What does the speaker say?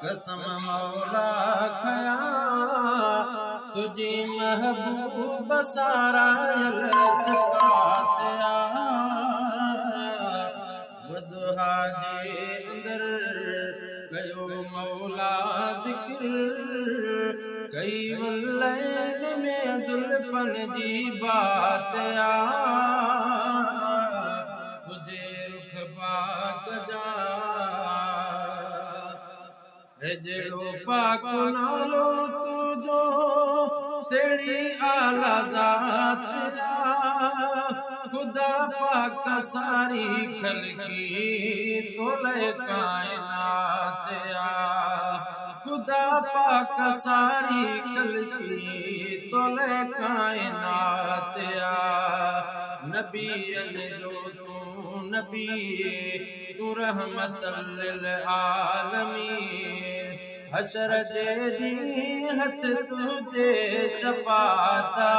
कसम मौला खया तुझी महबूब सारा सिफातिया वदुहा जे अंदर कयो मौला जिक्र कई वल्लैल में जुल्फन जी बात तुझे रुख पाक जा जड़ो पाक नालो तुझो तेरी आला जात खुदा पाक सारी खलकी तोले कायनात खुदा पाक सारी खलकी तोले कायनात नबी जो तू नबी तू रहमतल लिल आलमीन हशर जे दी हथ तुझे शफाता